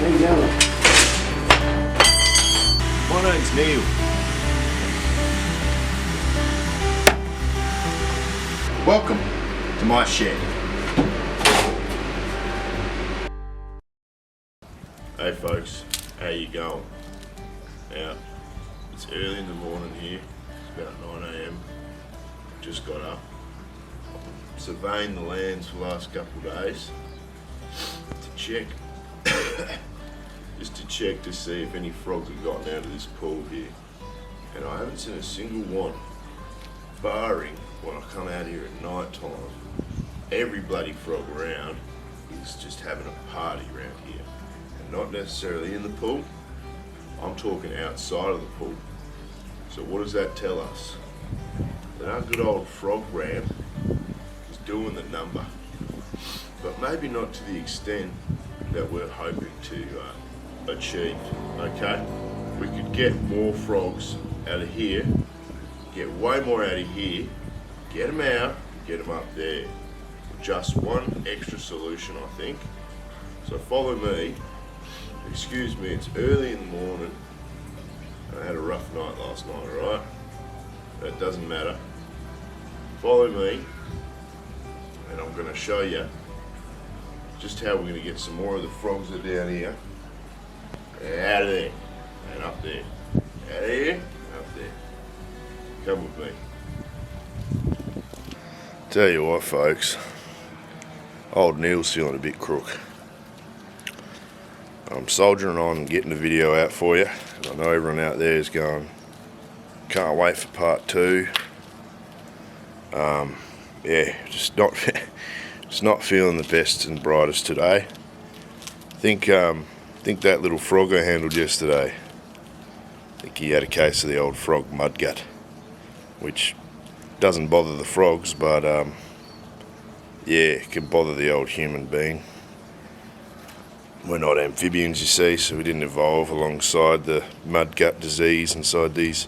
How you going? My name's Neil. Welcome to my shed. Hey folks, how you going? Now, it's early in the morning here. It's about 9 AM. Just got up. I'm surveying the lands for the last couple of days to check. Just to check to see if any frogs have gotten out of this pool here. And I haven't seen a single one, barring when I come out here at night time. Every bloody frog around is just having a party around here. And not necessarily in the pool, I'm talking outside of the pool. So what does that tell us? That our good old frog ramp is doing the number. But maybe not to the extent that we're hoping to achieve, okay? We could get more frogs out of here, get way more out of here, get them out, get them up there. Just one extra solution, I think. So follow me. Excuse me, it's early in the morning. I had a rough night last night, alright? That doesn't matter. Follow me, and I'm gonna show you just how we're going to get some more of the frogs that are down here out of there and up there. Out of here, up there. Come with me. Tell you what folks, old Neil's feeling a bit crook. I'm soldiering on and getting the video out for you. I know everyone out there is going, can't wait for part 2. Yeah, just not feeling the best and brightest today. Think that little frog I handled yesterday, I think he had a case of the old frog mudgut, which doesn't bother the frogs, but yeah, it can bother the old human being. We're not amphibians, you see, so we didn't evolve alongside the mudgut disease inside these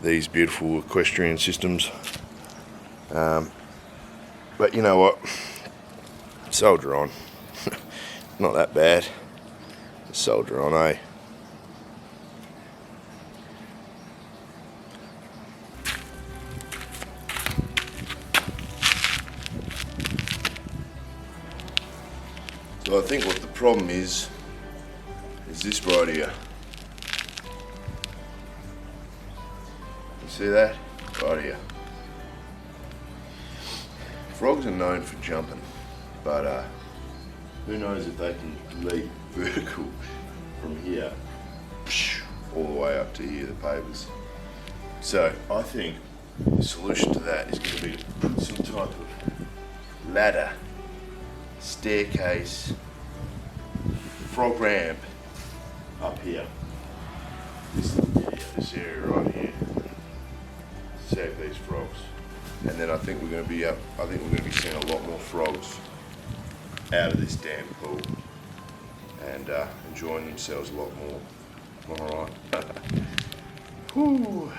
beautiful equestrian systems. But you know what? Soldier on. Not that bad. Soldier on, eh? So I think what the problem is this right here. You see that? Right here. Frogs are known for jumping, but who knows if they can leap vertical from here all the way up to here, the pavers. So I think the solution to that is going to be to put some type of ladder, staircase, frog ramp up here. This area right here. Save these frogs. And then I think we're going to be seeing a lot more frogs out of this damn pool and enjoying themselves a lot more. All right. Whew.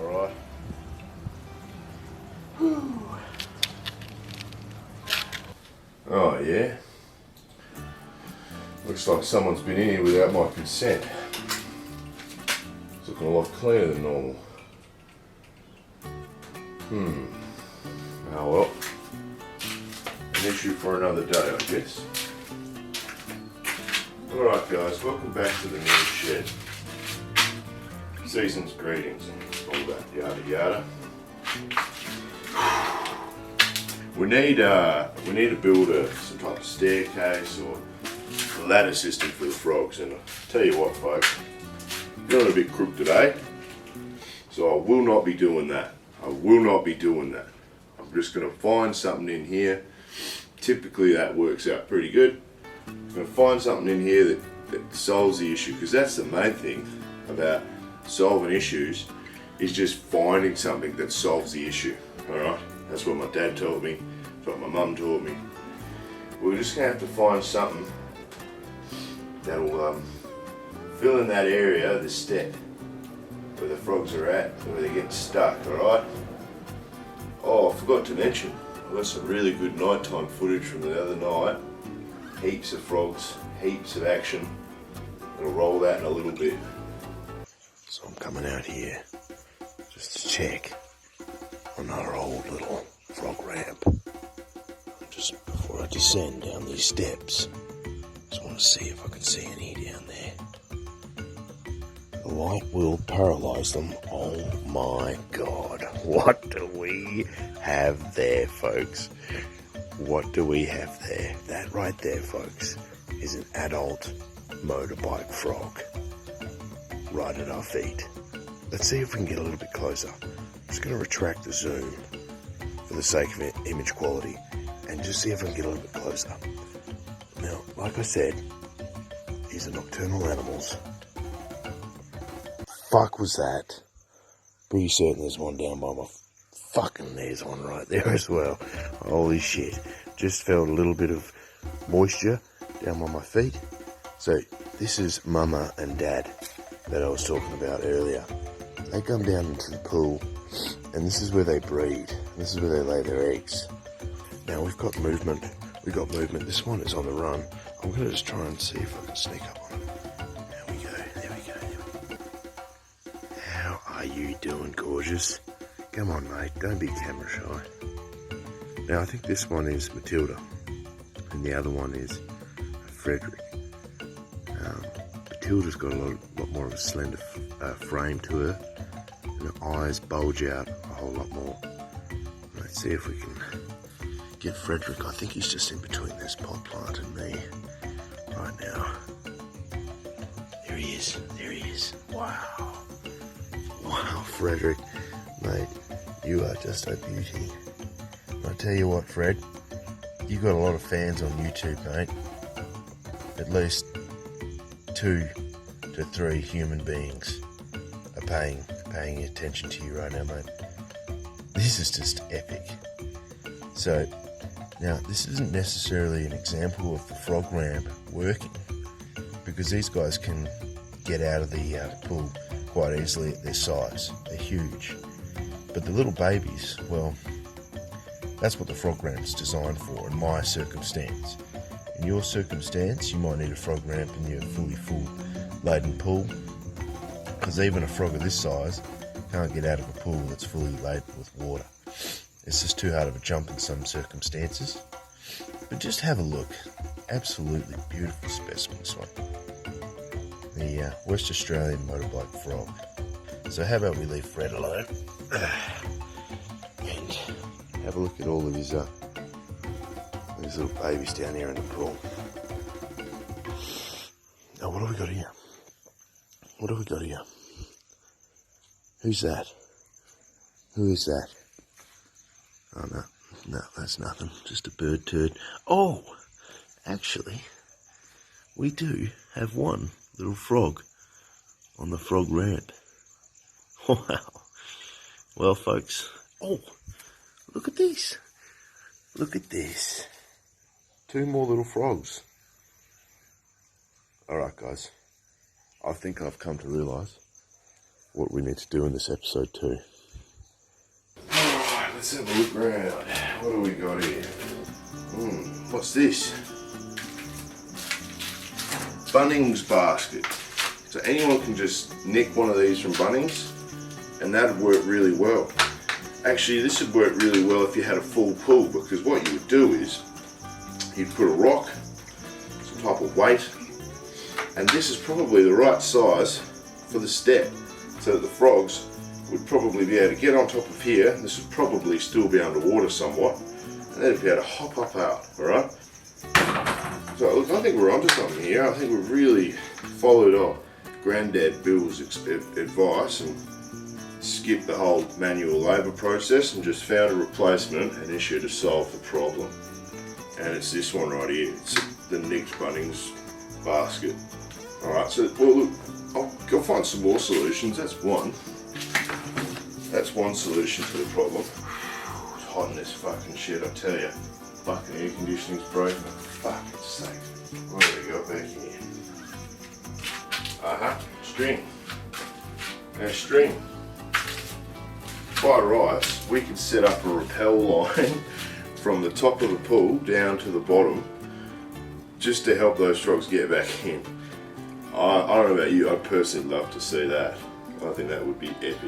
All right. Whew. Oh yeah. Looks like someone's been in here without my consent. It's looking a lot cleaner than normal. Oh well. An issue for another day, I guess. Alright guys, welcome back to the new shed. Season's greetings and all that yada yada. We need to build some type of staircase or a ladder system for the frogs, and I'll tell you what folks, I'm feeling a bit crook today, so I will not be doing that. I'm just going to find something in here. Typically that works out pretty good. I'm going to find something in here that solves the issue, because that's the main thing about solving issues, is just finding something that solves the issue. Alright, that's what my dad told me, that's what my mum taught me. We're just going to have to find something that'll fill in that area, the step where the frogs are at, where they're getting stuck. Alright. Oh, I forgot to mention, I got some really good nighttime footage from the other night heaps of frogs, heaps of action. I'll roll that in a little bit. So I'm coming out here just to check on our old little frog ramp. Just before I descend down these steps, just want to see if I can see any down there. The light will paralyze them. Oh my God. What do we have there, folks? What do we have there? That right there, folks, is an adult motorbike frog right at our feet. Let's see if we can get a little bit closer. I'm just going to retract the zoom for the sake of image quality and just see if I can get a little bit closer. Now, like I said, these are nocturnal animals. Fuck was that? Pretty certain there's one down by my fucking, there's one right there as well. Holy shit. Just felt a little bit of moisture down by my feet. So this is Mama and Dad that I was talking about earlier. They come down into the pool and this is where they breed. This is where they lay their eggs. Now we've got movement. This one is on the run. I'm going to just try and see if I can sneak up on it. There we go. How are you doing, gorgeous? Come on, mate. Don't be camera shy. Now I think this one is Matilda and the other one is Frederick. Matilda's got a lot more of a slender frame to her, and her eyes bulge out a whole lot more. Let's see if we can get Frederick. I think he's just in between this pot plant and me right now. There he is. Wow, Frederick, mate, you are just a beauty. And I tell you what, Fred, you got a lot of fans on YouTube, mate. At least 2 to 3 human beings are paying attention to you right now, mate. This is just epic. So now this isn't necessarily an example of the frog ramp working, because these guys can get out of the pool quite easily at their size. They're huge. But the little babies, well, that's what the frog ramp's designed for in my circumstance. In your circumstance, you might need a frog ramp in your fully full laden pool, because even a frog of this size can't get out of a pool that's fully laden with water. It's just too hard of a jump in some circumstances. But just have a look. Absolutely beautiful specimen, this one. The West Australian motorbike frog. So how about we leave Fred alone and have a look at all of his these little babies down here in the pool. Now what have we got here? Who's that? Who is that? Oh no, that's nothing. Just a bird turd. Oh, actually, we do have one little frog on the frog ramp. Wow. Well, folks, oh, look at this. Look at this. 2 more little frogs. Alright, guys. I think I've come to realise what we need to do in this episode too. Alright, let's have a look around. What do we got here? What's this? Bunnings basket. So anyone can just nick one of these from Bunnings and that'd work really well. Actually, this would work really well if you had a full pool, because what you would do is you'd put a rock, some type of weight, and this is probably the right size for the step, so that the frogs would probably be able to get on top of here. This would probably still be underwater somewhat, and they'd be able to hop up out, alright? So look, I think we're onto something here. I think we've really followed our Granddad Bill's advice and skipped the whole manual labour process and just found a replacement and issue to solve the problem. And it's this one right here. It's the nicked Bunnings basket. Alright, so well, look, I'll go find some more solutions. That's one. That's one solution to the problem. It's hot in this fucking shit, I tell you. Fucking air conditioning's broken. For fuck's sake. What do we got back here? String. Now string. By rights, we could set up a rappel line from the top of the pool down to the bottom just to help those frogs get back in. I don't know about you, I'd personally love to see that. I think that would be epic.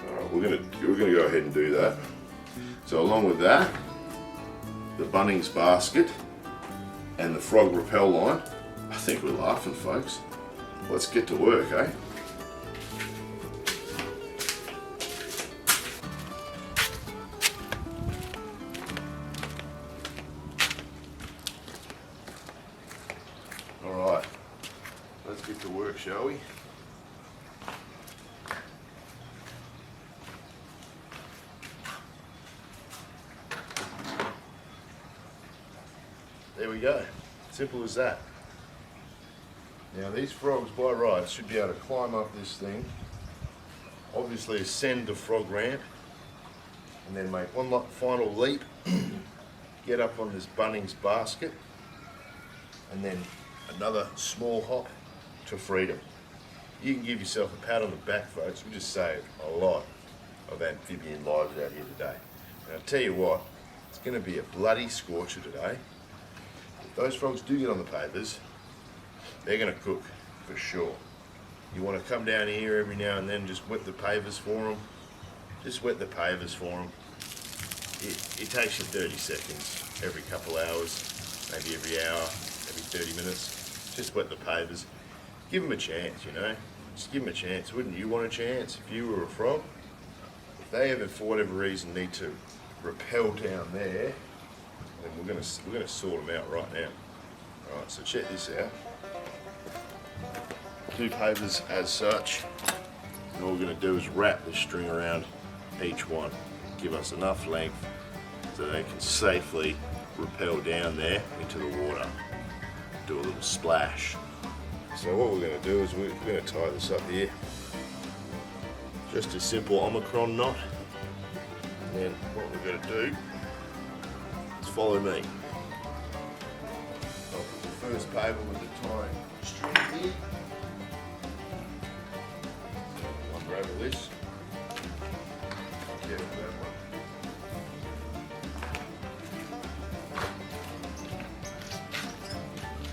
Alright, we're gonna go ahead and do that. So along with that, the Bunnings basket and the frog rappel line, I think we're laughing, folks. Let's get to work, eh? Alright, let's get to work, shall we? There we go. Simple as that. Now these frogs by rights should be able to climb up this thing, obviously ascend the frog ramp, and then make one final leap, get up on this Bunnings basket, and then another small hop to freedom. You can give yourself a pat on the back, folks. We just saved a lot of amphibian lives out here today. And I'll tell you what, it's going to be a bloody scorcher today. If those frogs do get on the pavers, they're going to cook for sure. You want to come down here every now and then, just wet the pavers for them. Just wet the pavers for them. It takes you 30 seconds every couple hours, maybe every hour, every 30 minutes. Just wet the pavers. Give them a chance, you know. Just give them a chance. Wouldn't you want a chance if you were a frog? If they ever, for whatever reason, need to rappel down there, then we're gonna sort them out right now. All right, so check this out. 2 pavers as such. And all we're gonna do is wrap the string around each one. Give us enough length so they can safely rappel down there into the water. Do a little splash. So what we're going to do is we're going to tie this up here. Just a simple Omicron knot. And then what we're going to do is follow me. I'll put the first paver with the tying string here. Unravel this. Careful that one.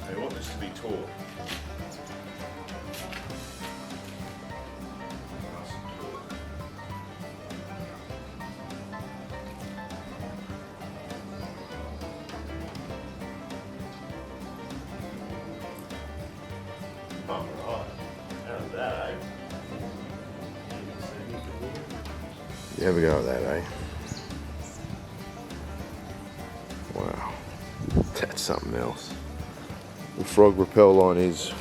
I want this to be taut. Nice and taut. Alright, how's that, eh? There we go with that, eh? Wow, that's something else. The frog rappel line has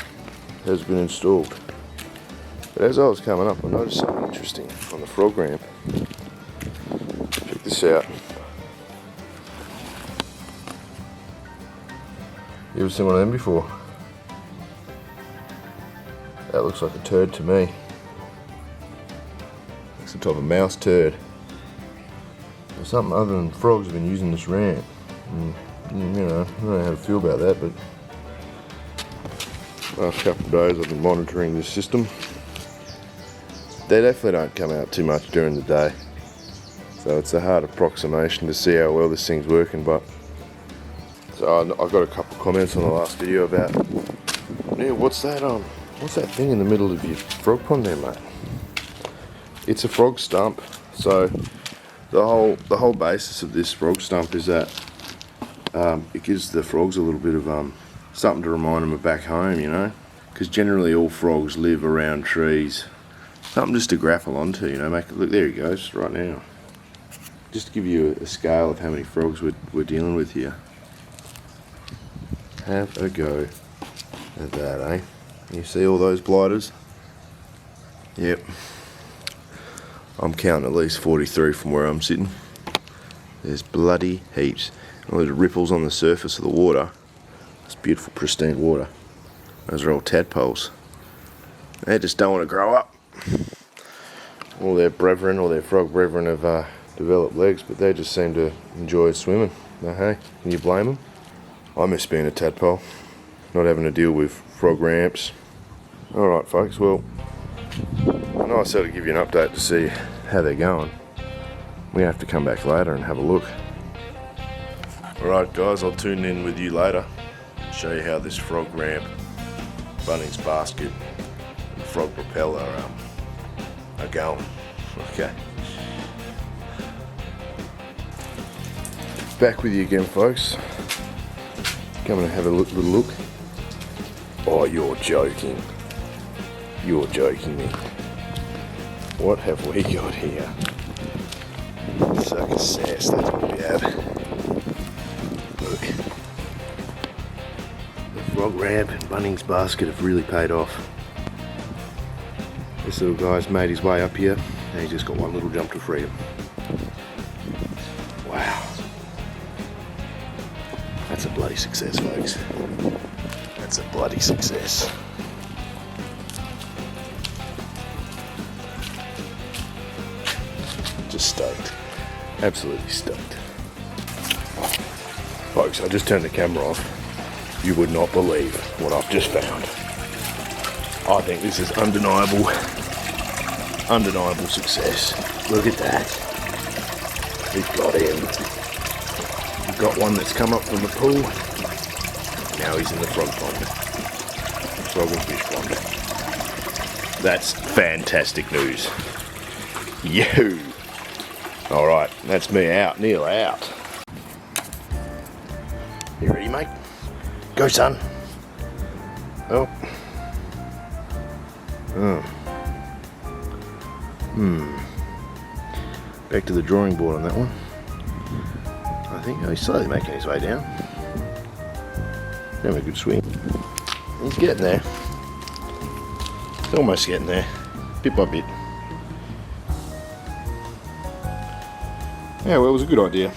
been installed. But as I was coming up, I noticed something interesting on the frog ramp. Check this out. You ever seen one of them before? That looks like a turd to me. Looks some type of mouse turd. Or something other than frogs have been using this ramp. And, you know, I don't know how to feel about that, but last couple of days I've been monitoring this system. They definitely don't come out too much during the day, so it's a hard approximation to see how well this thing's working. But so I got a couple of comments on the last video about, yeah, what's that thing in the middle of your frog pond there, mate? It's a frog stump. So the whole basis of this frog stump is that it gives the frogs a little bit of something to remind them of back home, you know, because generally all frogs live around trees. Something just to grapple onto, you know. Look, there he goes right now. Just to give you a scale of how many frogs we're dealing with here. Have a go at that, eh? You see all those blighters? Yep. I'm counting at least 43 from where I'm sitting. There's bloody heaps. All those ripples on the surface of the water. It's beautiful, pristine water. Those are all tadpoles. They just don't want to grow up. All their brethren, or their frog brethren, have developed legs, but they just seem to enjoy swimming. Now, hey, can you blame them? I miss being a tadpole, not having to deal with frog ramps. Alright folks, well, I know I said I'd give you an update to see how they're going. We have to come back later and have a look. Alright guys, I'll tune in with you later. Show you how this frog ramp, Bunnings basket and frog propeller are going. Okay. Back with you again, folks. Come and have a little look. Oh, you're joking. You're joking me. What have we got here? Circus sass, that's what we have. Look. The frog ramp and Bunnings basket have really paid off. This little guy's made his way up here and he's just got one little jump to freedom. Wow. That's a bloody success, folks. That's a bloody success. Just stoked. Absolutely stoked. Folks, I just turned the camera off. You would not believe what I've just found. I think this is undeniable success. Look at that. We've got him. We've got one that's come up from the pool. Now he's in the frog pond. Frog and fish pond. That's fantastic news. Yo! Alright, that's me out. Neil out. You ready, mate? Go, son. Oh. Back to the drawing board on that one. I think he's slowly making his way down. Having a good swing. He's getting there. He's almost getting there. Bit by bit. Yeah, well, it was a good idea.